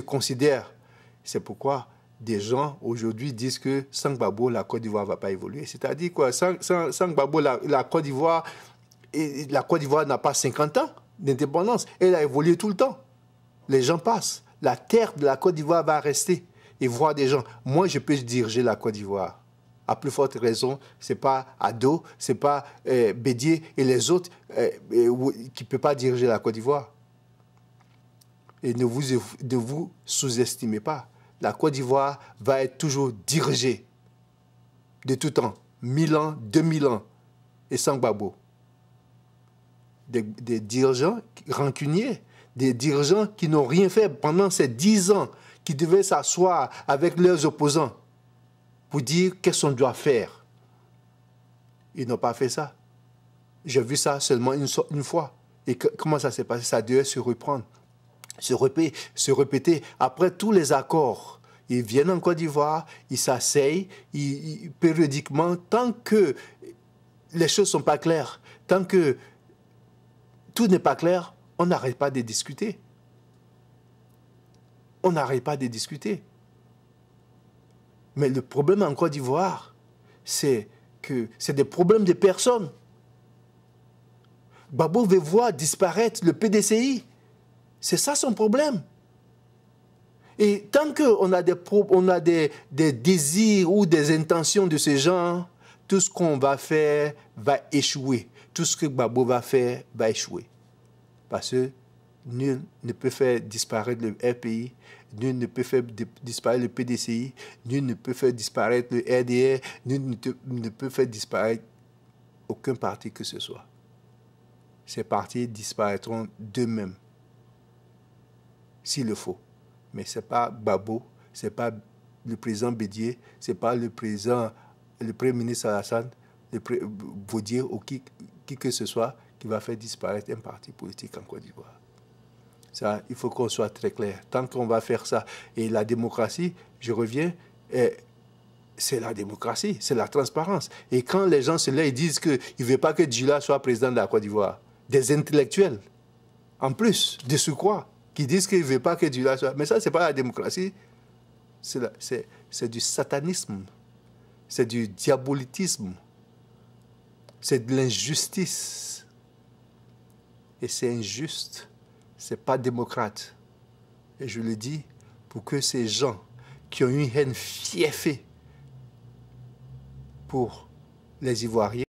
considère. C'est pourquoi des gens aujourd'hui disent que sans Gbagbo, la Côte d'Ivoire ne va pas évoluer. C'est-à-dire quoi? Sans Gbagbo, la Côte d'Ivoire n'a pas 50 ans d'indépendance. Elle a évolué tout le temps. Les gens passent. La terre de la Côte d'Ivoire va rester et voir des gens. Moi, je peux diriger la Côte d'Ivoire. À plus forte raison, ce n'est pas Ado, ce n'est pas Bédier et les autres qui ne peuvent pas diriger la Côte d'Ivoire. Et ne vous sous-estimez pas. La Côte d'Ivoire va être toujours dirigée de tout temps, 1000 ans, 2000 ans, et sans Gbagbo. Des dirigeants rancuniers, des dirigeants qui n'ont rien fait pendant ces 10 ans, qui devaient s'asseoir avec leurs opposants pour dire qu'est-ce qu'on doit faire. Ils n'ont pas fait ça. J'ai vu ça seulement une fois. Et comment ça s'est passé? Ça devait se reprendre, se répéter. Après tous les accords, ils viennent en Côte d'Ivoire, ils s'asseyent, périodiquement, tant que les choses ne sont pas claires, tant que tout n'est pas clair, on n'arrête pas de discuter. On n'arrête pas de discuter. Mais le problème en Côte d'Ivoire, c'est que c'est des problèmes de personnes. Gbagbo veut voir disparaître le PDCI. C'est ça son problème. Et tant qu'on a des désirs ou des intentions de ces gens, tout ce qu'on va faire va échouer. Tout ce que Gbagbo va faire va échouer. Parce que nul ne peut faire disparaître le RPI, nul ne peut faire disparaître le PDCI, nul ne peut faire disparaître le RDR, nul ne peut faire disparaître aucun parti que ce soit. Ces partis disparaîtront d'eux-mêmes, s'il le faut. Mais ce n'est pas Gbagbo, ce n'est pas le président Bédier, ce n'est pas le Premier ministre Alassane, Vaudier ou qui que ce soit qui va faire disparaître un parti politique en Côte d'Ivoire. Ça, il faut qu'on soit très clair. Tant qu'on va faire ça, et la démocratie, je reviens, c'est la démocratie, c'est la transparence. Et quand les gens se lèvent et disent qu'ils ne veulent pas que Djila soit président de la Côte d'Ivoire, des intellectuels, en plus de surcroît, qui disent qu'ils ne veulent pas que Djila soit... Mais ça, ce n'est pas la démocratie, c'est du satanisme, c'est du diabolitisme, c'est de l'injustice. Et c'est injuste. Ce n'est pas démocrate. Et je le dis pour que ces gens qui ont une haine fiefée pour les Ivoiriens,